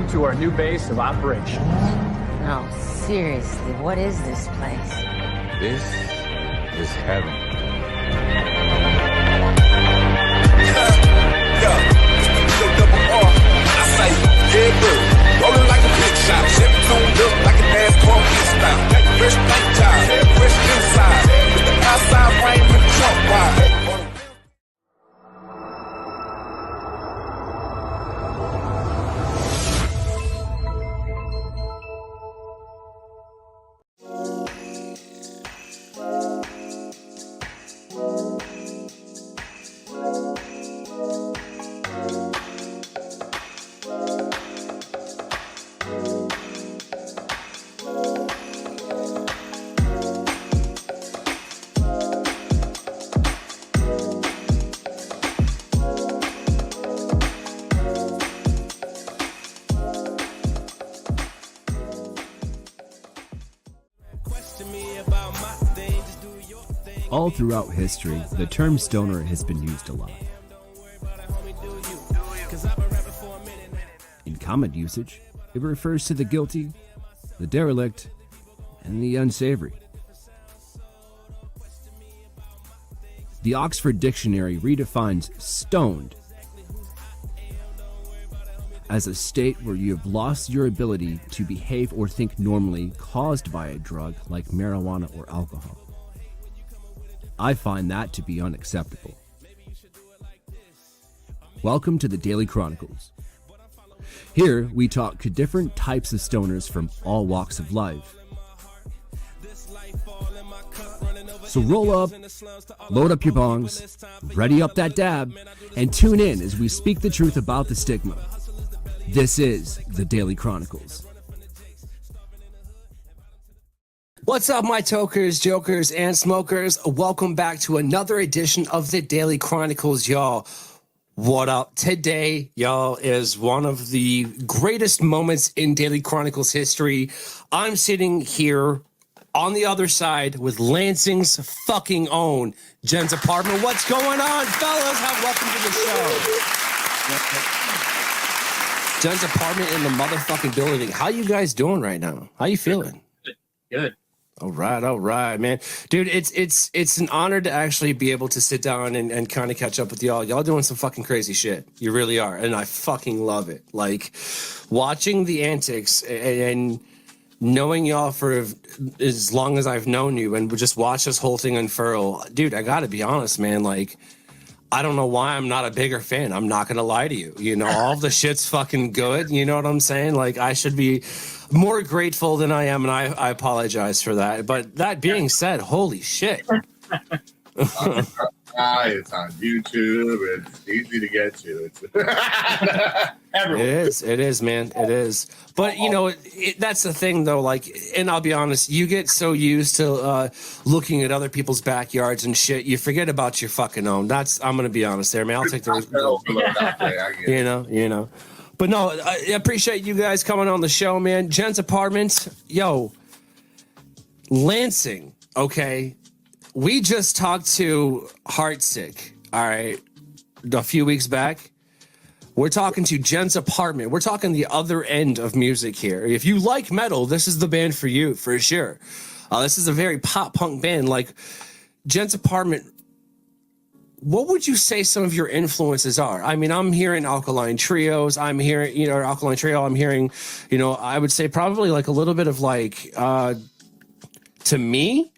To our new base of operations. No, seriously, what is this place? This is heaven. I say, yeah, bro. Rolling like a big shot. Chevy tuned up like a NASCAR pit stop. Fresh paint job, fresh inside. With the outside frame with the trunk wide. All throughout history, the term stoner has been used a lot. In common usage, it refers to the guilty, the derelict, and the unsavory. The Oxford Dictionary redefines stoned as a state where you have lost your ability to behave or think normally caused by a drug like marijuana or alcohol. I find that to be unacceptable. Welcome to the Daily Chronicles. Here we talk to different types of stoners from all walks of life. So roll up, load up your bongs, ready up that dab, and tune in as we speak the truth about the stigma. This is the Daily Chronicles. What's up, my tokers, jokers, and smokers? Welcome back to another edition of the Daily Chronicles, y'all. What up? Today, y'all, is one of the greatest moments in Daily Chronicles history. I'm sitting here on the other side with Lansing's fucking own Jenn's apartment. What's going on, fellas? Welcome to the show. Jenn's apartment in the motherfucking building. How you guys doing right now? How you feeling? Good. All right, man. Dude, it's an honor to actually be able to sit down and kind of catch up with y'all. Y'all doing some fucking crazy shit. You really are. And I fucking love it. Like, watching the antics and knowing y'all for as long as I've known you and just watch this whole thing unfurl. Dude, I gotta be honest, man. Like, I don't know why I'm not a bigger fan. I'm not gonna lie to you. You know, all the shit's fucking good. You know what I'm saying? Like, I should be more grateful than I am, and I apologize for that. But that being said, holy shit. It's on YouTube. It's easy to get to. It is, man. It is. But, you know, that's the thing, though. Like, and I'll be honest, you get so used to looking at other people's backyards and shit, you forget about your fucking own. I'm going to be honest there, man. I'll take the you know. But no, I appreciate you guys coming on the show, man. Jenn's apartment, yo, Lansing, okay? We just talked to Heartsick, all right, a few weeks back. We're talking to Jenn's apartment. We're talking the other end of music here. If you like metal, this is the band for you, for sure. This is a very pop punk band. Like, Jenn's apartment what would you say some of your influences are? I mean, I'm hearing Alkaline Trios. I'm hearing, Alkaline Trio. I'm hearing, I would say probably like a little bit of like, to me,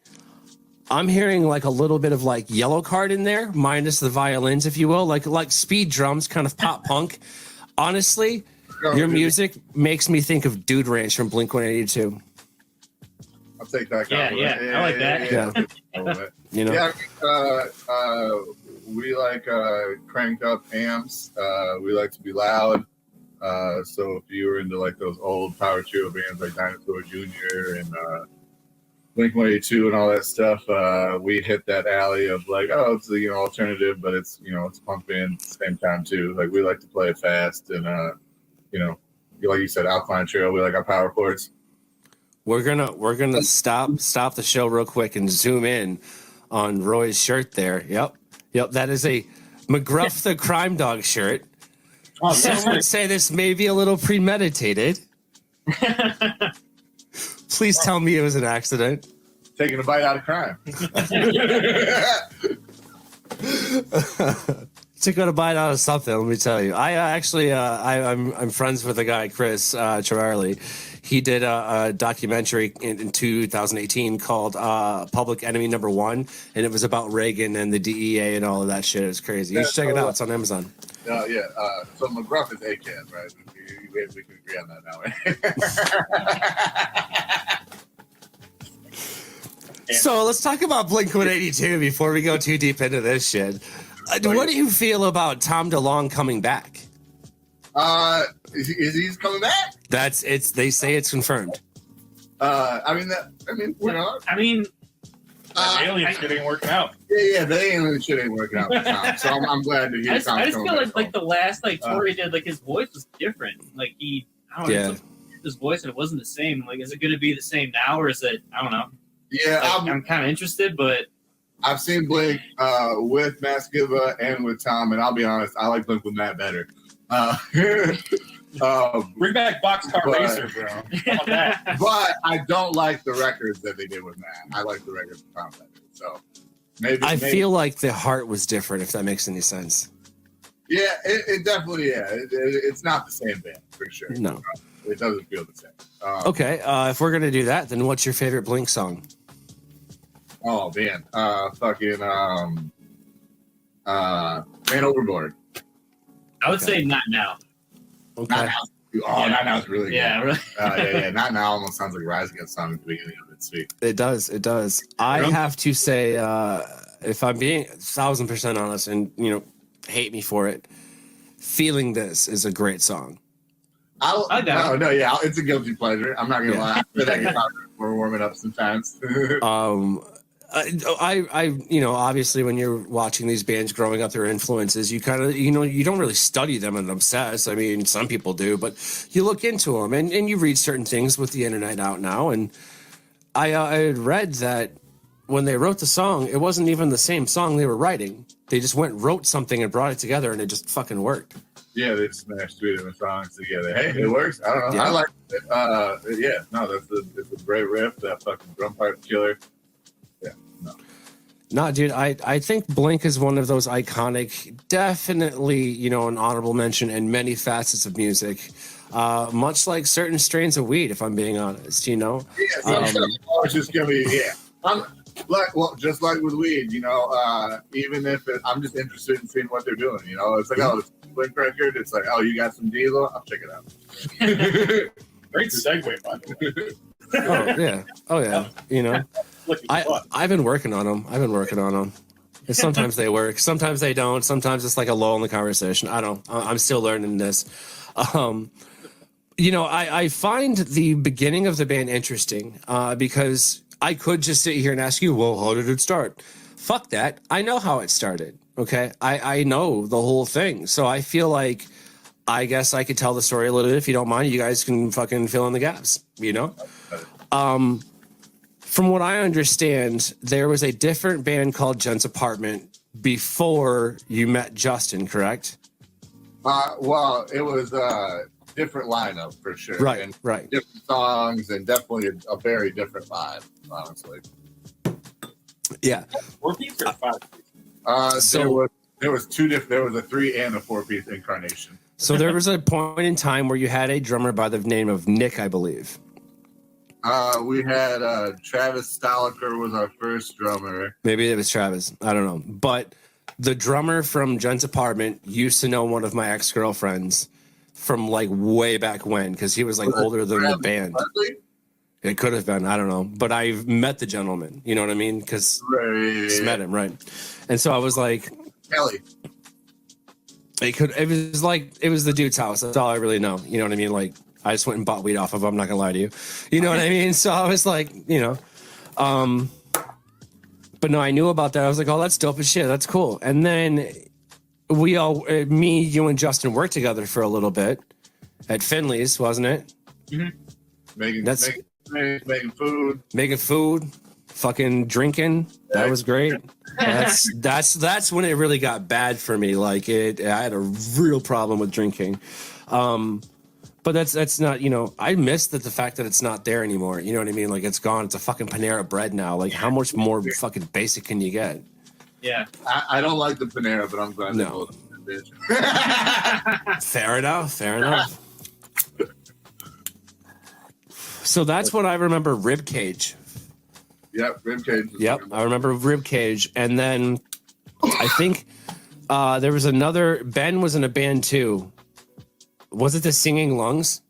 I'm hearing like a little bit of like Yellow Card in there, minus the violins, if you will, like speed drums, kind of pop punk. Honestly, your music makes me think of Dude Ranch from Blink-182. I'll take that. Yeah, I like that. We like cranked up amps. We like to be loud. So if you were into like those old power trio bands like Dinosaur Jr. and Blink-182 and all that stuff, we hit that alley of like, oh, it's alternative, but it's it's punk band at the same time too. Like we like to play it fast and like you said, Alkaline Trio. We like our power chords. We're gonna stop the show real quick and zoom in on Roy's shirt there. Yep. That is a McGruff the Crime Dog shirt. Oh, some would say this may be a little premeditated. Please tell me it was an accident. Taking a bite out of crime. Took a bite out of something. Let me tell you. I actually, I'm friends with a guy, Chris CHRONIclez. He did a documentary in 2018 called Public Enemy No. 1, and it was about Reagan and the DEA and all of that shit. It was crazy. You should check it out. It's on Amazon. So McGruff is ACAB, right? We can agree on that now. So let's talk about Blink-182 before we go too deep into this shit. What do you feel about Tom DeLonge coming back? Is he coming back? They say it's confirmed. Alien shit ain't working out. Yeah, the alien shit ain't working out with Tom. So I'm glad to hear Tom. I just feel like the last tour he did, like his voice was different. Like his voice and it wasn't the same. Like, is it going to be the same now, or is it? I don't know. Yeah, I'm kind of interested, but I've seen Blink with Matt Skiba and with Tom, and I'll be honest, I like Blink with Matt better. Bring back Boxcar Racer, bro. But I don't like the records that they did with Matt. I like the records with Tom better. So maybe I feel like the heart was different, if that makes any sense. Yeah, it definitely, it's not the same band for sure. No. It doesn't feel the same. Okay, if we're gonna do that, then what's your favorite Blink song? Oh man, Man Overboard. I would say Not Now. Okay. Not Now. Oh, Not Now is really good. Yeah, really. Yeah. Not Now almost sounds like a Rise Against song at the beginning of it. Sweet. It does. I have to say, if I'm being 1,000% honest, and hate me for it, Feeling This is a great song. It's a guilty pleasure. I'm not gonna lie. We're warming up sometimes. I obviously when you're watching these bands growing up, their influences, you kind of, you don't really study them and obsess. I mean, some people do, but you look into them and you read certain things with the internet out now. And I had read that when they wrote the song, it wasn't even the same song they were writing. They just wrote something and brought it together, and it just fucking worked. Yeah, they smashed 2 different songs together. Hey, it works. I don't know. Yeah. I like it. It's a great riff. That fucking drum part killer. No, dude, I think Blink is one of those iconic, definitely, an honorable mention in many facets of music. Much like certain strains of weed, if I'm being honest, Yeah, it's just gonna be, just like with weed, even if I'm just interested in seeing what they're doing, it's like, oh, this Blink record, it's like, oh, you got some Diesel? I'll check it out. Great segue, by the way. Oh yeah. I've been working on them. And sometimes they work, sometimes they don't. Sometimes it's like a lull in the conversation. I'm still learning this. I find the beginning of the band interesting because I could just sit here and ask you, well, how did it start? Fuck that. I know how it started. Okay. I know the whole thing. So I feel like, I guess I could tell the story a little bit. If you don't mind, you guys can fucking fill in the gaps, From what I understand, there was a different band called Jenn's Apartment before you met Justin, correct? Well, it was a different lineup for sure. Right. Different songs and definitely a very different vibe, honestly. Yeah. 4 piece or 5 piece? There was two different. There was a 3 and a 4-piece incarnation. So there was a point in time where you had a drummer by the name of Nick, I believe. We had Travis Stoliker was our first drummer. Maybe it was Travis. I don't know. But the drummer from Jenn's apartment used to know one of my ex-girlfriends from like way back when, because he was like older than the band. Leslie? It could have been. I don't know. But I've met the gentleman. You know what I mean? Because just met him, right? And so I was like, Kelly. It was the dude's house. That's all I really know. You know what I mean? Like, I just went and bought weed off of him. I'm not gonna lie to you. You know what I mean? So I was like, you know, but no, I knew about that. I was like, oh, that's dope as shit. That's cool. And then we all, me, you, and Justin worked together for a little bit at Finley's, wasn't it? Mm-hmm. Making food, fucking drinking. That was great. That's when it really got bad for me. Like I had a real problem with drinking. But that's not, you know, I miss the fact that it's not there anymore. You know what I mean? Like, it's gone. It's a fucking Panera Bread now. Like, how much more fucking basic can you get? Yeah. I don't like the Panera, but I'm glad no. they both bitch. Fair enough. So that's what I remember, Ribcage. Yep, Ribcage. Yep, I remember Ribcage. And then I think there was another, Ben was in a band too. Was it the Singing Lungs?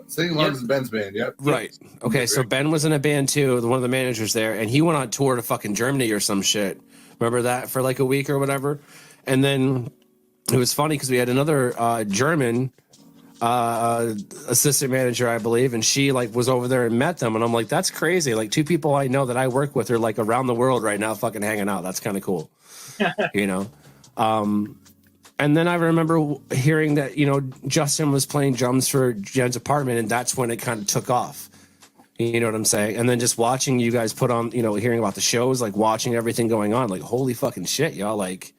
Singing Lungs is Ben's band, yep. Right. Okay, so Ben was in a band too, one of the managers there, and he went on tour to fucking Germany or some shit. Remember that for like a week or whatever? And then it was funny because we had another German assistant manager, I believe, and she like was over there and met them, and I'm like, that's crazy. Like, 2 people I know that I work with are like around the world right now fucking hanging out. That's kind of cool. You know? And then I remember hearing that, you know, Justin was playing drums for Jenn's apartment, and that's when it kind of took off. You know what I'm saying? And then just watching you guys put on, you know, hearing about the shows, like watching everything going on, like, holy fucking shit, y'all. Like,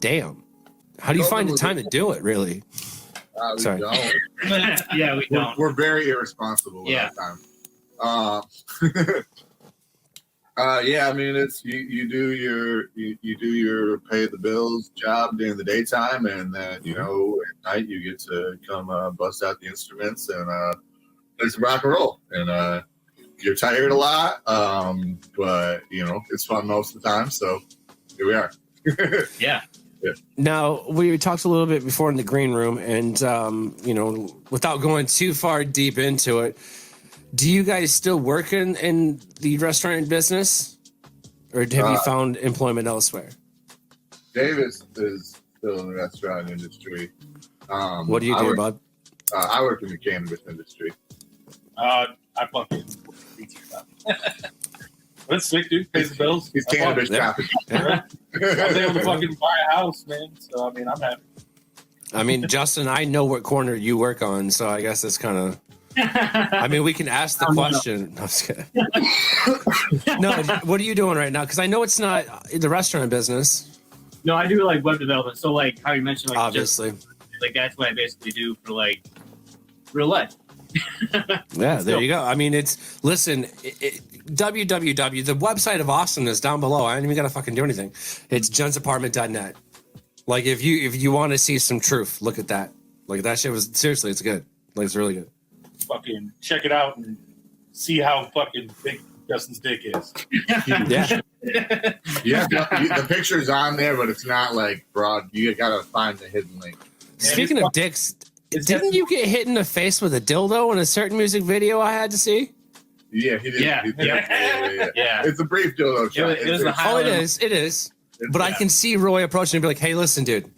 damn. How do you find the time to do it, really? We Sorry. don't. Yeah, we don't. We're very irresponsible with our time. Yeah, I mean, it's you do your pay the bills job during the daytime, and then, you know, at night you get to come bust out the instruments and play some rock and roll. And you're tired a lot, but you know, it's fun most of the time. So here we are. Yeah. Now, we talked a little bit before in the green room, and you know, without going too far deep into it, do you guys still work in the restaurant business, or have you found employment elsewhere? Davis is still in the restaurant industry. What do you do, bud? I work in the cannabis industry. I fucking that's sick, dude. Pays the bills. He's cannabis shopping. I was able to fucking buy a house, man. So I mean, I'm happy. I mean, Justin, I know what corner you work on, so I guess that's kind of. I mean, we can ask the question. No, I'm just kidding. No, what are you doing right now? Because I know it's not the restaurant business. No, I do like web development. So like how you mentioned, like obviously, like that's what I basically do for like real life. Yeah, there you go. I mean, it's listen. www. The website of awesomeness down below. I ain't even gotta fucking do anything. It's jensapartment.net. Like if you want to see some truth, look at that. Like that shit was seriously, it's good. Like it's really good. Fucking check it out and see how fucking big Justin's dick is. Yeah. Yeah, the picture's on there, but it's not like broad. You gotta find the hidden link. Speaking of dicks, didn't you get hit in the face with a dildo in a certain music video I had to see? Yeah, he did. Yeah. Yeah. It's a brief dildo shot. It was the Oh, it is. But I can see Roy approaching and be like, hey, listen, dude,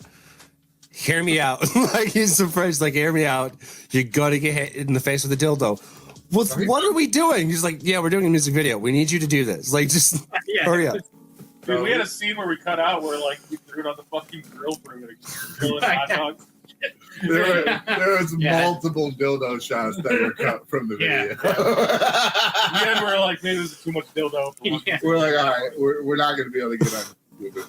hear me out. Like, he's surprised, like, hear me out. You're going to get hit in the face with a dildo. What are we doing? He's like, yeah, we're doing a music video. We need you to do this. Like, just hurry up. Dude, we had a scene where we cut out where like we threw it on the fucking grill for like grilling hot dogs. There was multiple dildo shots that were cut from the video. Yeah, we're like, maybe this is too much dildo. We're like, all right, we're not going to be able to get on this video.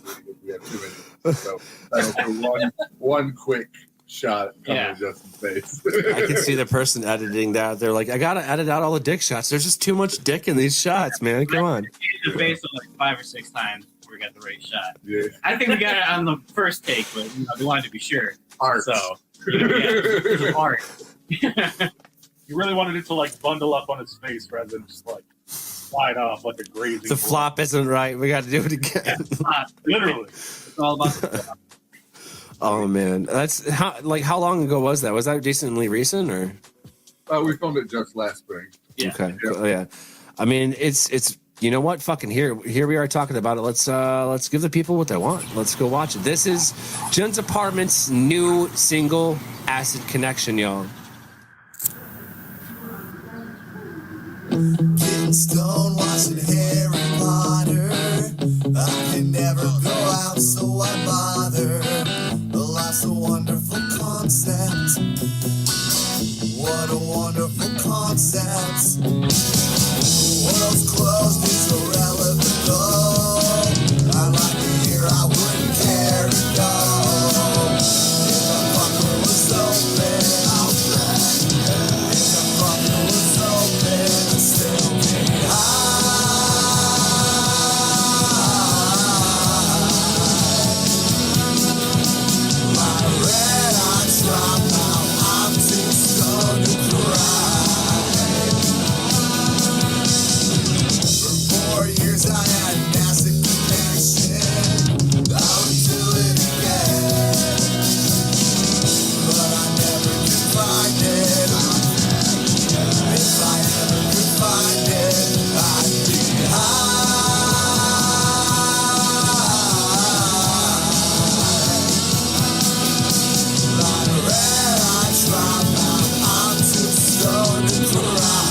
We have too many. So that'll be one quick shot coming to Justin's face. I can see the person editing that. They're like, I got to edit out all the dick shots. There's just too much dick in these shots, man. Come on. The face like 5 or 6 times. we got the right shot. Yeah. I think we got it on the first take, but we wanted to be sure. Art. So, art. You really wanted it to like bundle up on his face rather than just like slide off like a grazing. The flop isn't right. We got to do it again. Literally. It's all about the flop. Oh man, that's how long ago was that? Was that decently recent or? We filmed it just last spring. Yeah. Okay. Oh, yeah. I mean, it's you know what? Fucking here we are talking about it. Let's give the people what they want. Let's go watch it. This is Jenn's Apartment's new single, Acid Connection, y'all. Getting stoned, watching Harry Potter. I can never go out, so I bother. Life's a wonderful concept. What a wonderful concept. World's closed is irrelevant though. I like it here, I wouldn't care to go. If the fucker was open, if the fucker was open, I'd still be high. My red eyes drop out, I'm too stoned to cry. For 4 years I had an acid connection. I would do it again, but I never could find it. If I ever could find it, I'd be high. My red eyes drop out, I'm too stoned to cry.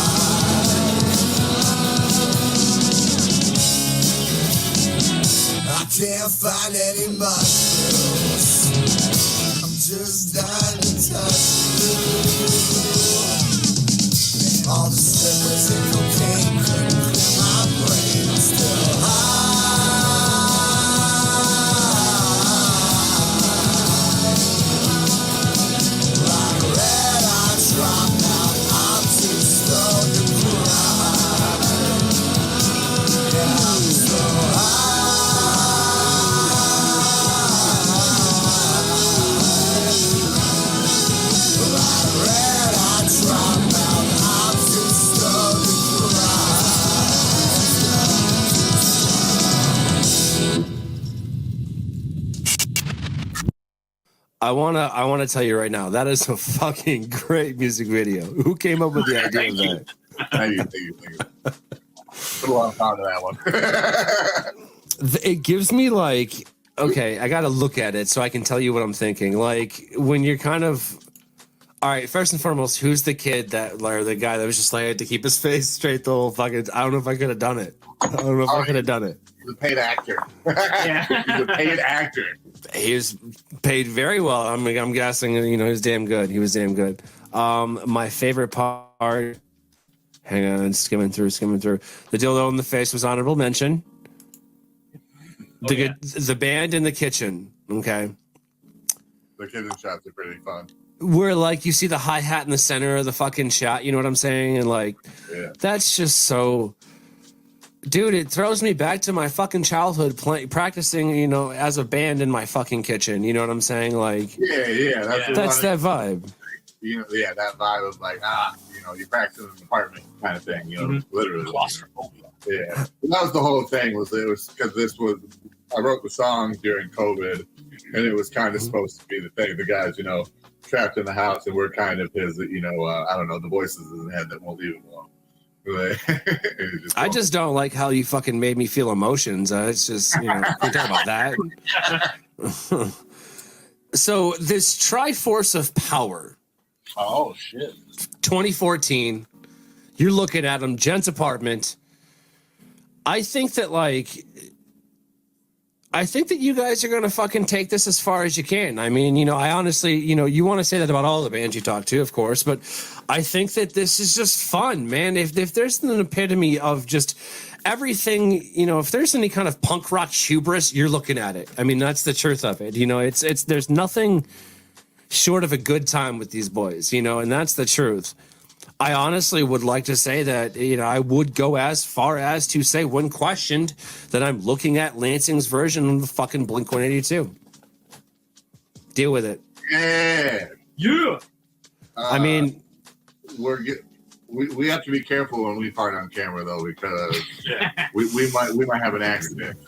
I can't find any mushrooms. I'm just dying to touch you. All the slippers and cocaine couldn't clear my brain. I'm still high. My red eyes drop out. I'm too stoned to cry. Yeah, I'm so high. My red eyes drop out. I'm too stoned to I wanna tell you right now, that is a fucking great music video. Who came up with the idea of that? Thank you. Put a lot of thought into that one. It gives me like, okay, I gotta look at it so I can tell you what I'm thinking. Like when you're kind of, all right, first and foremost, who's the kid or the guy that was just like had to keep his face straight the whole fucking? I don't know if I could have done it. I don't know if I could have done it. He's a paid actor. Yeah. He's a paid actor. He was paid very well. I'm guessing, he was damn good. He was damn good. My favorite part, hang on, skimming through. The dildo in the face was honorable mention. The band in the kitchen, okay? The kitchen shots are pretty fun. Where like you see the hi-hat in the center of the fucking shot, you know what I'm saying? And like, that's just so... Dude, it throws me back to my fucking childhood practicing, as a band in my fucking kitchen. You know what I'm saying? Like, yeah, that's that vibe. That vibe of like, you practice in an apartment kind of thing, literally. Claustrophobia. Yeah, and that was the whole thing. Was because I wrote the song during COVID, and it was kind of supposed to be the thing. The guys, trapped in the house, and we're kind of his, I don't know, the voices in his head that won't leave him alone. I just don't like how you fucking made me feel emotions. It's just, we talk about that. So this Triforce of Power. Oh, shit. 2014. You're looking at him, Jenn's Apartment. I think that you guys are going to fucking take this as far as you can. I mean, I honestly, you want to say that about all the bands you talk to, of course, but I think that this is just fun, man. If there's an epitome of just everything, if there's any kind of punk rock hubris, you're looking at it. I mean, that's the truth of it. There's nothing short of a good time with these boys, and that's the truth. I honestly would like to say that, I would go as far as to say, when questioned, that I'm looking at Lansing's version of the fucking Blink-182. Deal with it. Yeah. Yeah. I mean, we have to be careful when we fart on camera though, because we might have an accident.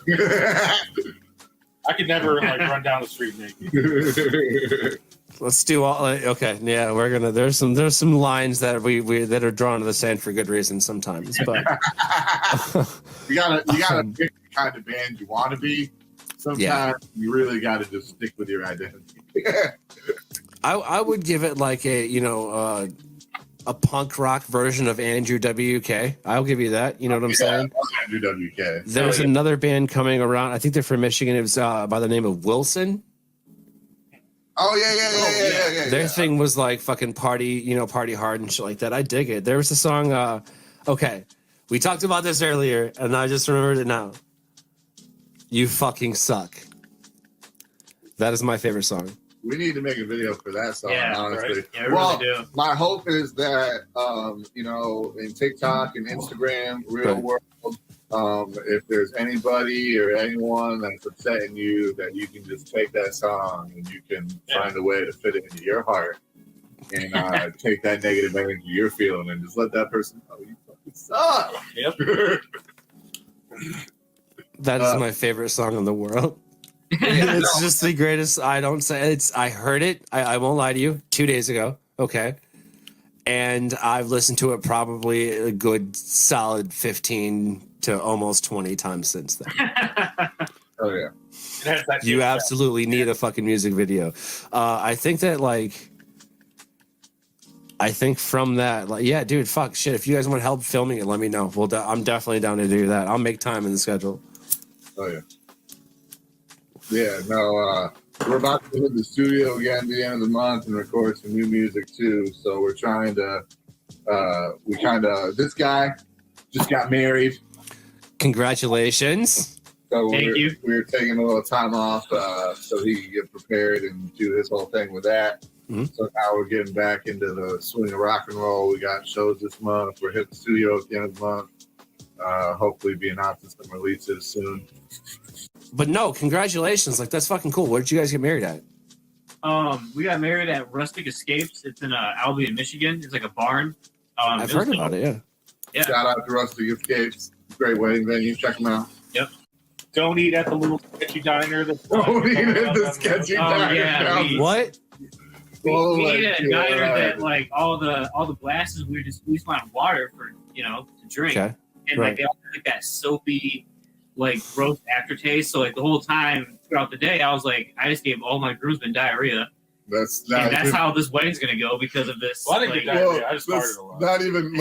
I could never run down the street naked. let's do all. Okay, yeah, we're gonna. There's some lines that we that are drawn to the sand for good reason sometimes, but you gotta pick the kind of band you want to be. Sometimes you really gotta just stick with your identity. I would give it like a punk rock version of Andrew WK. I'll give you that. You know what I'm saying? Andrew WK. There's another band coming around. I think they're from Michigan. It was by the name of Wilson. Oh yeah. Their thing was like fucking party hard and shit like that. I dig it. There was a song. Okay, we talked about this earlier, and I just remembered it now. You fucking suck. That is my favorite song. We need to make a video for that song, honestly. Right? Yeah, we really do. My hope is that, in TikTok and Instagram, real world, if there's anybody or anyone that's upsetting you, that you can just take that song and you can find a way to fit it into your heart and take that negative energy you're feeling and just let that person know you fucking suck. Yep. That is my favorite song in the world. It's just the greatest. I don't say it's. I heard it. I won't lie to you. 2 days ago. Okay, and I've listened to it probably a good solid 15 to almost 20 times since then. Oh yeah. You absolutely need a fucking music video. I think that from that, yeah, dude, fuck shit. If you guys want help filming it, let me know. Well, I'm definitely down to do that. I'll make time in the schedule. Oh yeah. Yeah, no, we're about to hit the studio again at the end of the month and record some new music too. So we're trying to, this guy just got married. Congratulations. So we're taking a little time off so he can get prepared and do his whole thing with that. Mm-hmm. So now we're getting back into the swing of rock and roll. We got shows this month. We're hitting the studio at the end of the month. Hopefully be announcing some releases soon. But no, congratulations. That's fucking cool. Where did you guys get married at? We got married at Rustic Escapes. It's in Albion, Michigan. It's like a barn. I've heard about it, yeah. Shout out to Rustic Escapes. Great wedding venue. Check them out. Yep. Don't eat at the little sketchy diner. Don't eat at the sketchy diner. Yeah, what? We ate at a diner that all the glasses we just wanted water for to drink. Okay. And they all had that soapy gross aftertaste. So the whole time throughout the day, I was I just gave all my groomsmen diarrhea. That's how this wedding's gonna go because of this. Well, I didn't get diarrhea. I just farted a lot. Not even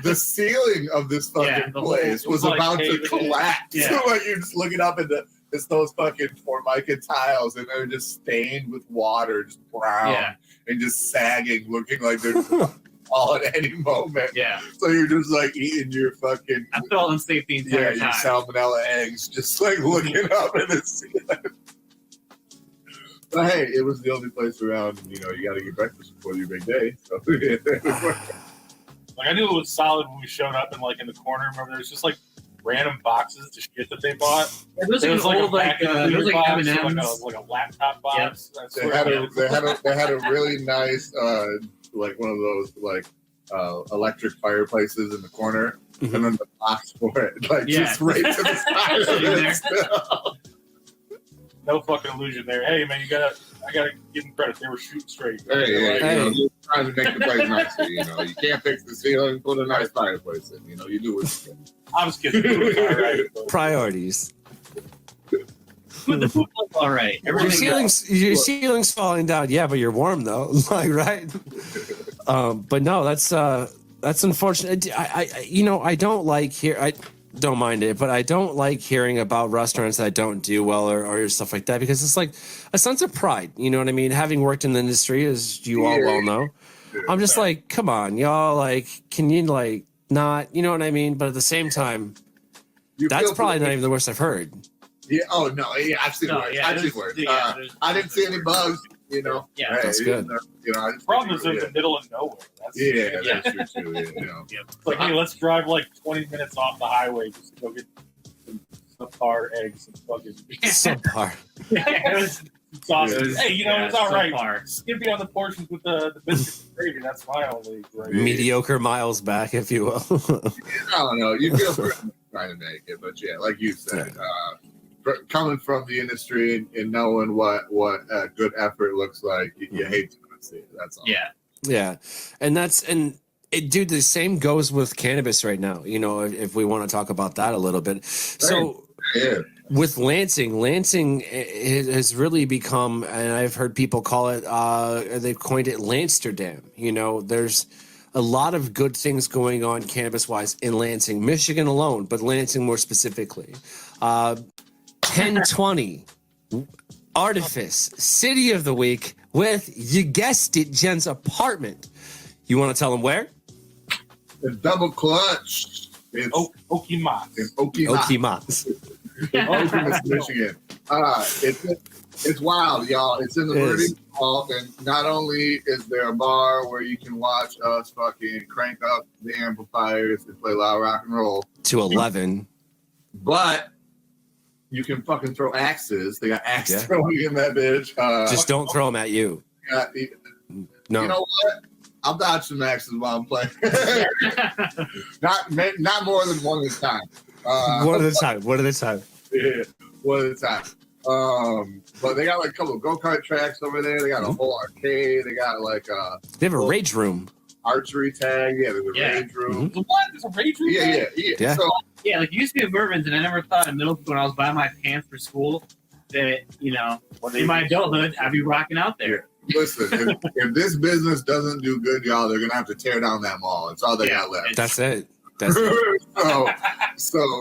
the ceiling of this fucking place was about to collapse. Yeah. So you're just looking up and it's those fucking Formica tiles and they're just stained with water, just brown and just sagging, looking like they're all at any moment. Yeah. So you're just eating your fucking. I felt unsafe the entire time. Your salmonella eggs, just looking up at the ceiling. But hey, it was the only place around, and you got to get breakfast before your big day. So I knew it was solid when we showed up and in the corner. Remember, there's just random boxes to shit that they bought. It was old M&Ms, like a laptop box. Yep. They had a really nice one of those electric fireplaces in the corner, and then the box for it, just right to the side of it. No fucking illusion there. Hey man, I gotta give them credit. They were shooting straight. Hey. Trying to make the place nicer. You can't fix the ceiling, put a nice fireplace in. You do what you can. I was kidding. All right. Priorities. The food was all right. Your ceiling's falling down. Yeah, but you're warm though. Right? But no, that's unfortunate. I don't I don't mind it, but I don't like hearing about restaurants that don't do well or stuff like that because it's a sense of pride. You know what I mean? Having worked in the industry, as you all well know, I'm just come on, y'all. Can you not? You know what I mean? But at the same time, that's probably not even the worst I've heard. Yeah. Oh no. Yeah, I've seen worse. I've seen worse. I didn't see any bugs. You know, Yeah, hey, that's good. You know, The problem is they're in the middle of nowhere. That's true too. You know, It's like, hey, let's drive like 20 minutes off the highway just to go get some subpar eggs and fucking Subpar. sausage. Hey, you know, it's all right. Far. Skippy on the portions with the biscuits and gravy. That's my only grade. Mediocre miles back, if you will. I don't know. You feel trying to make it, but yeah, like you said, coming from the industry and knowing what good effort looks like, you hate to see it. That's all. Yeah, dude, the same goes with cannabis right now. You know, if we want to talk about that a little bit. So with Lansing has really become, and I've heard people call it, they've coined it Lansterdam. You know, there's a lot of good things going on cannabis-wise in Lansing, Michigan alone, but Lansing more specifically. 1020 Artifice City of the Week with, you guessed it, Jenn's apartment. You want to tell them where? The Double Clutch. It's Okemos. It's Okemos. Okemos, Michigan. It's wild, y'all. It's in the Birdie Hall, and not only is there a bar where you can watch us fucking crank up the amplifiers and play loud rock and roll to 11, but you can fucking throw axes. They got axe throwing in that bitch. Just don't throw them at you. No. You know what? I'll dodge some axes while I'm playing. not more than one at a time. One at a time. Yeah, one at a time. But they got like a couple of go-kart tracks over there. They got a whole arcade. They got like they have a rage room. Archery tag. Yeah, there's a rage room. What? There's a rage room? Yeah. So, like it used to be a Bourbons, and I never thought in middle school when I was buying my pants for school that, you know, in my adulthood, I'd be rocking out there. Listen, if this business doesn't do good, y'all, they're gonna have to tear down that mall. It's all they got left. That's it. So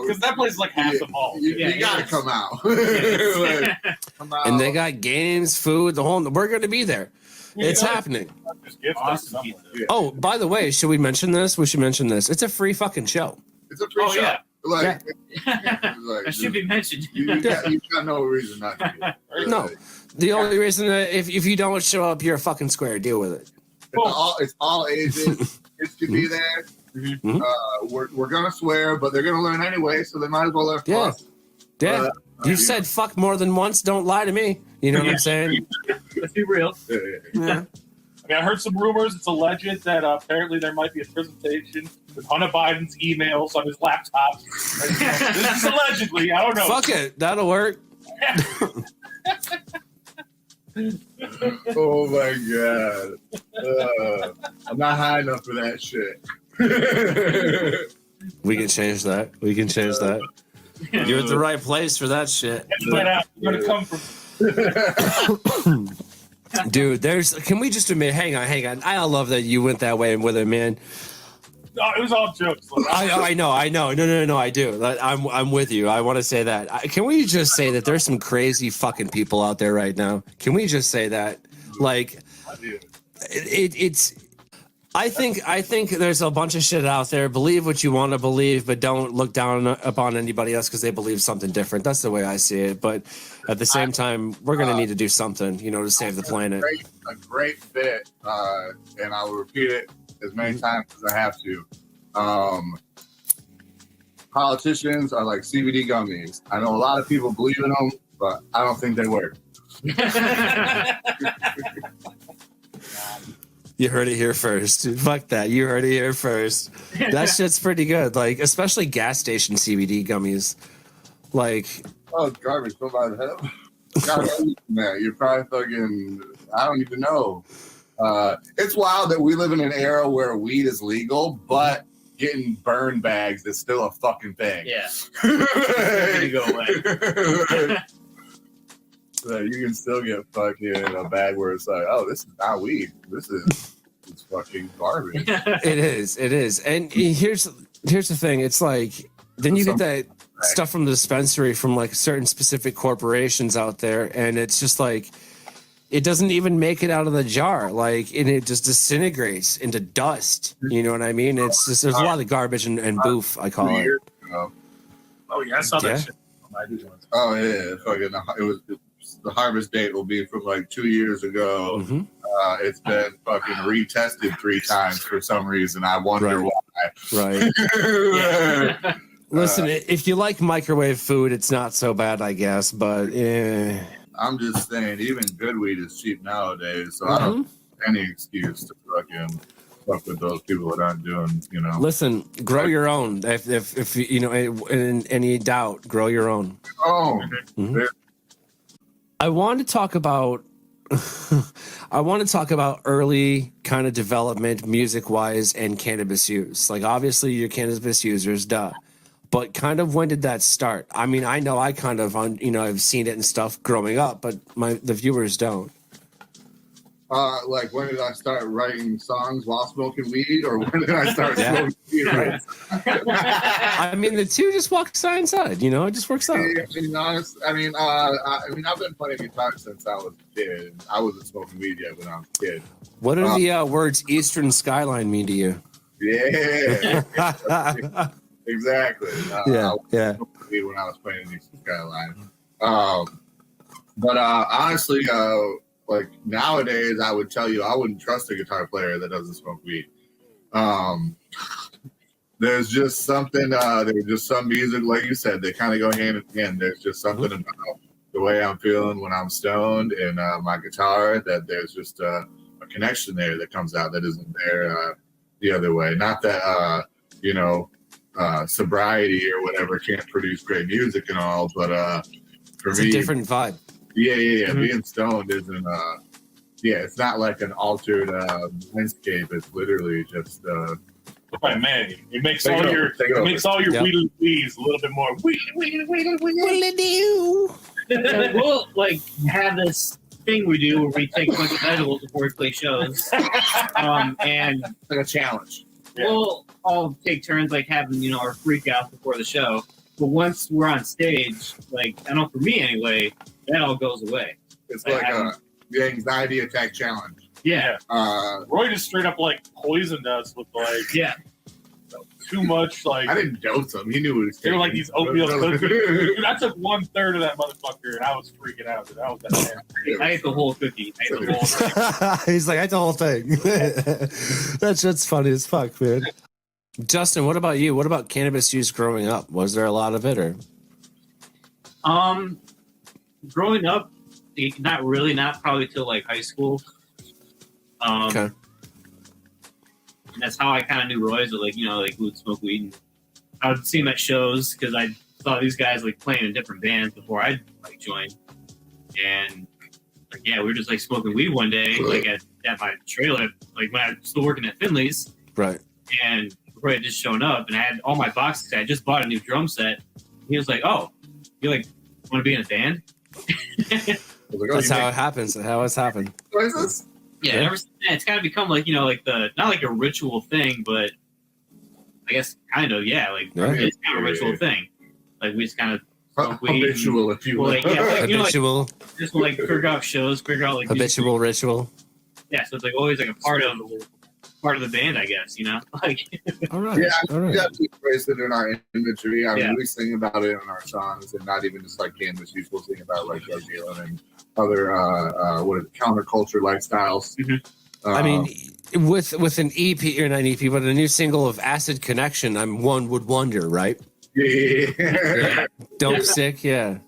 because that place is like half the mall. You gotta come out. Come out. And they got games, food, the whole. We're gonna be there. It's happening. Awesome. Oh, by the way, should we mention this? We should mention this. It's a free fucking show. It's a free show. Yeah. Like, That should be mentioned. You got no reason not to be. No. The only reason that if you don't show up, you're a fucking square. Deal with it. It's all ages. Kids can be there. We're gonna swear, but they're gonna learn anyway, so they might as well learn. Yeah. You've said fuck more than once. Don't lie to me. You know what I'm saying? Let's be real. Yeah. I mean, I heard some rumors. It's alleged that apparently there might be a presentation with Hunter Biden's emails on his laptop. This is allegedly. I don't know. Fuck it. That'll work. Oh my god. I'm not high enough for that shit. We can change that. You're at the right place for that shit. You're gonna come from. Dude, can we just admit, hang on. I love that you went that way with it, man. No, it was all jokes. I know. No, I do. I'm with you. I want to say that. Can we just say that there's some crazy fucking people out there right now? Can we just say that? Like, it's. I think there's a bunch of shit out there. Believe what you want to believe, but don't look down upon anybody else because they believe something different. That's the way I see it. But at the same time, we're going to need to do something, to save the planet. A great fit, and I will repeat it as many times as I have to. Politicians are like CBD gummies. I know a lot of people believe in them, but I don't think they work. You heard it here first. Fuck that. You heard it here first. That shit's pretty good. Like, especially gas station CBD gummies. Like, oh, it's garbage. Go by the hell. Man, you're probably fucking. I don't even know. It's wild that we live in an era where weed is legal, but getting burn bags is still a fucking thing. Yeah. Like, go away. So you can still get fucking a bag where it's like, oh, this is not weed. This is it's fucking garbage. It is. And here's the thing. It's like, then you get that stuff from the dispensary from like certain specific corporations out there, and it's just like, it doesn't even make it out of the jar. Like, and it just disintegrates into dust. You know what I mean? It's just, there's a lot of garbage and boof, I call it. Oh yeah, I saw that shit. Oh yeah, fucking. It was the harvest date will be from like 2 years ago. Mm-hmm. It's been fucking retested 3 times for some reason. I wonder why. Right. Listen, if you like microwave food, it's not so bad, I guess. But I'm just saying, even good weed is cheap nowadays, so I don't have any excuse to fucking fuck with those people that aren't doing, you know. Listen, grow your own. If you know, in any doubt, grow your own. Oh, I want to talk about. I want to talk about early kind of development, music-wise, and cannabis use. Like, obviously, you're cannabis users, duh. But kind of when did that start? I mean, I know I kind of, I've seen it and stuff growing up, but the viewers don't. Like, when did I start writing songs while smoking weed, or when did I start smoking weed? Right? I mean, the two just walk side and side. It just works out. I mean, I've been playing guitar since I was a kid. I wasn't smoking weed yet when I was a kid. What do the words "Eastern Skyline" mean to you? Yeah, exactly. Yeah. When I was playing Eastern Skyline, but honestly, like nowadays, I would tell you I wouldn't trust a guitar player that doesn't smoke weed. There's just something. There's just some music, like you said, they kind of go hand in hand. There's just something about the way I'm feeling when I'm stoned and my guitar that there's just a connection there that comes out that isn't there the other way. Not that sobriety or whatever can't produce great music and all, but for it's me, a different vibe. Yeah. Being stoned isn't. It's not like an altered landscape. It's literally just. Right, man. It makes all your weeds a little bit more. We'll like have this thing we do where we take a bunch of edibles before we play shows, and like a challenge. Yeah. We'll all take turns like having our freak out before the show. But once we're on stage, like I know for me anyway, that all goes away. It's like the anxiety attack challenge. Yeah. Roy just straight up like poisoned us with too much like. I didn't dose him. He knew what he was taking. They were like these oatmeal cookies. Dude, I took 1/3 of that motherfucker and I was freaking out. Dude. I was that I ate the whole cookie. He's like, I ate the whole thing. That's funny as fuck, man. Justin, what about you? What about cannabis use growing up? Was there a lot of it, or? Growing up, not really. Not probably till like high school. Okay. And that's how I kind of knew Roy. So like we would smoke weed. And I would see him at shows because I saw these guys like playing in different bands before I like joined. And like we were just like smoking weed one day, like at my trailer, like when I was still working at Finley's. Right. And Roy had just shown up, and I had all my boxes. I just bought a new drum set. He was like, "Oh, you like want to be in a band?" That's how it happens. How it's happened. What is this? Yeah, it's kind of become like like the not like a ritual thing, but I guess kind of it's kind of a ritual thing. Like we just kind of habitual, if you will. Habitual. Just like figure out shows, figure out like habitual ritual. Yeah, so it's like always like a part of the band, I guess. Like. All right. Yeah, all right. We have to embrace it in our imagery. I mean, we sing about it in our songs, and not even just like cannabis use. We'll sing about like drug dealing and other counterculture lifestyles. Mm-hmm. I mean, with an EP or not an EP, but a new single of Acid Connection, one would wonder, right? Yeah. Dope Sick, yeah.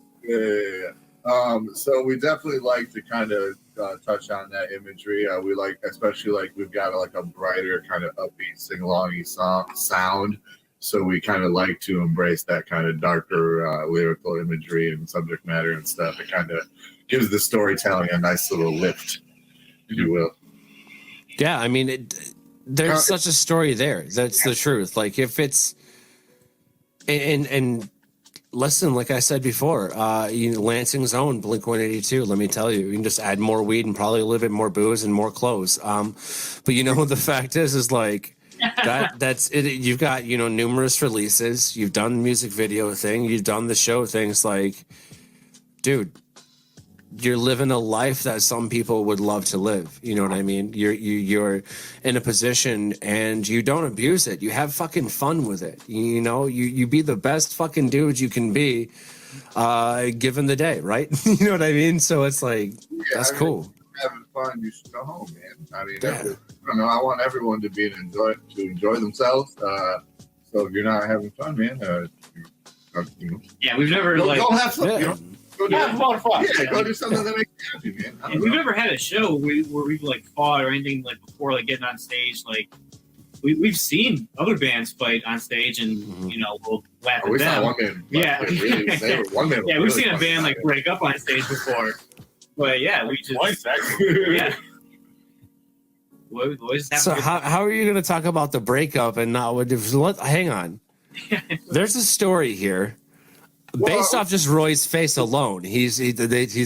So we definitely like to kind of touch on that imagery. We like, especially like we've got like a brighter kind of upbeat sing-alongy sound. So we kind of like to embrace that kind of darker lyrical imagery and subject matter and stuff. It kind of gives the storytelling a nice little lift, if you will. Yeah, I mean, there's such a story there. That's the truth. Like if it's and listen, like I said before, Lansing's own Blink-182. Let me tell you, you can just add more weed and probably a little bit more booze and more clothes. But the fact is like that's it. You've got numerous releases. You've done the music video thing. You've done the show things. Like, dude, you're living a life that some people would love to live. You know what I mean? You're in a position and you don't abuse it. You have fucking fun with it. You be the best fucking dude you can be given the day, right? You know what I mean? So it's like, that's cool. Having fun, you should go home, man. I mean, I don't know. I want everyone to enjoy themselves. So if you're not having fun, man, yeah, we've never go have fun. You know? Go have a lot of fun. Yeah, go do something that makes you happy, man. And we've never had a show where we've like fought or anything like before, like getting on stage. Like we've seen other bands fight on stage, and you know we'll laugh at them. One man, yeah, we've seen a band like break up on stage before. But yeah, we just yeah. So how are you going to talk about the breakup and not what? Hang on. There's a story here. Based off just Roy's face alone, he's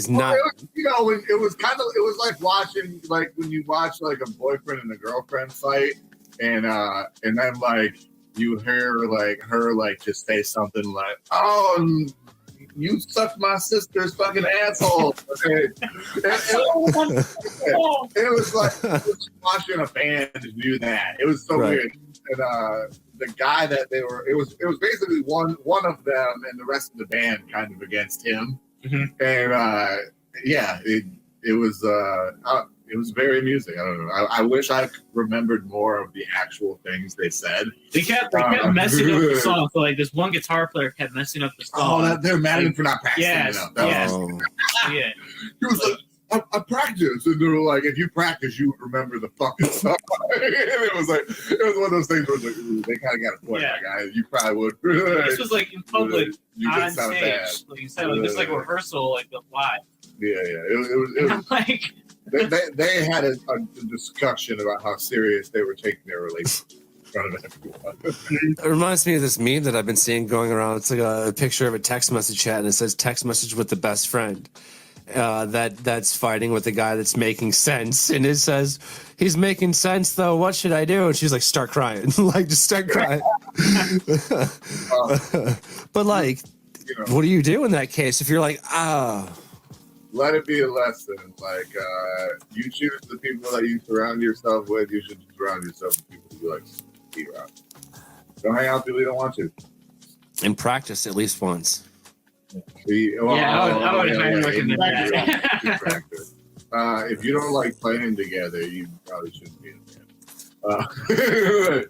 not. It was like watching, like when you watch like a boyfriend and a girlfriend fight, and then like you hear like her like just say something like, "Oh, you sucked my sister's fucking asshole." It was like watching a band do that. It was so weird. And the guy that they were, it was basically one of them and the rest of the band kind of against him. Mm-hmm. And it was very amusing. I don't know. I wish I remembered more of the actual things they said. They kept messing up the song. So like this one guitar player kept messing up the song. Oh, they're mad at him for not practicing enough. Yeah. He was like, I practiced, and they were like, if you practice, you would remember the fucking song. And it was one of those things where it's like, ooh, they kind of got a point, my guy. You probably would. This was like in public, on stage. Bad. Like you said, like this like rehearsal, like the live. Yeah. It was like. They had a discussion about how serious they were taking their relationship in front of everyone. It reminds me of this meme that I've been seeing going around. It's like a picture of a text message chat, and it says "text message with the best friend." That's fighting with the guy that's making sense, and it says he's making sense though. What should I do? And she's like, start crying, like just start crying. But like, what do you do in that case if you're like, let it be a lesson. Like, you choose the people that you surround yourself with. You should surround yourself with people you like to be around. Don't hang out with people you don't want to. And practice at least once. I would highly recommend that. If you don't like playing together, you probably shouldn't be in a band.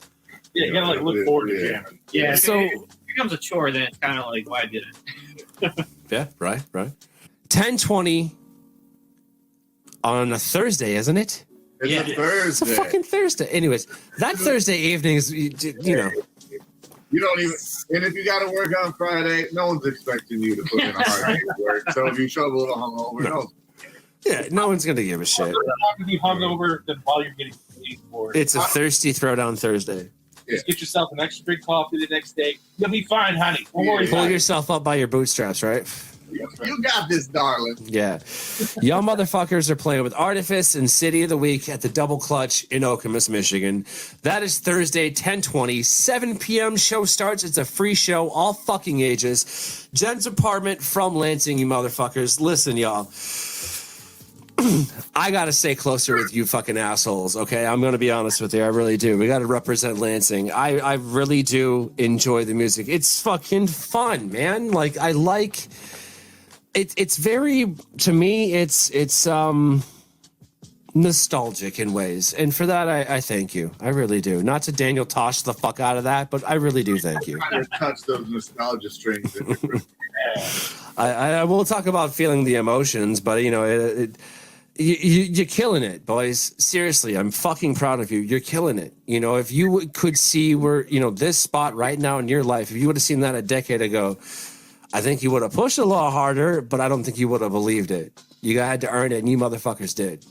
You gotta like look forward to jamming. Yeah, so if it becomes a chore, then it's kind of like, why did it? Yeah, right. 10:20 on a Thursday, isn't it? It's a Thursday. It's a fucking Thursday. Anyways, that Thursday evening is, you know. You don't even, and if you got to work on Friday, no one's expecting you to put in a hard day's work. So if you show up a little hungover, no one's gonna give a shit. You're not gonna be hungover than while you're getting paid for it. It's a thirsty throwdown Thursday. Just get yourself an extra big coffee the next day. You'll be fine, honey. Don't worry. Pull yourself up by your bootstraps, right? You got this, darling. Yeah. Y'all motherfuckers are playing with Artifice and City of the Week at the Double Clutch in Okemos, Michigan. That is Thursday, 10:20, 7 p.m. Show starts. It's a free show, all fucking ages. Jenn's apartment from Lansing, you motherfuckers. Listen, y'all. I got to stay closer with you fucking assholes, okay? I'm going to be honest with you. I really do. We got to represent Lansing. I really do enjoy the music. It's fucking fun, man. Like, I like... It's very, to me, it's nostalgic in ways. And for that, I thank you. I really do. Not to Daniel Tosh the fuck out of that, but I really do thank you. I touch those nostalgia strings. I will talk about feeling the emotions, but, you know, you're killing it, boys. Seriously, I'm fucking proud of you. You're killing it. You know, if you could see where, you know, this spot right now in your life, if you would have seen that a decade ago, I think you would have pushed a lot harder, but I don't think you would have believed it. You had to earn it, and you motherfuckers did.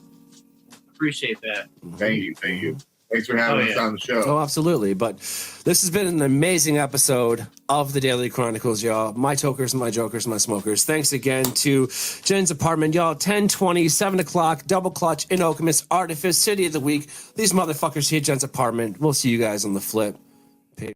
Appreciate that. Thank you. Thanks for having us on the show. Oh, absolutely. But this has been an amazing episode of the Daily Chronicles, y'all. My tokers, my jokers, my smokers. Thanks again to Jenn's apartment, y'all. 10:20, 7 o'clock, Double Clutch in Okemos, Artifice, City of the Week. These motherfuckers here at Jenn's apartment. We'll see you guys on the flip. Peace.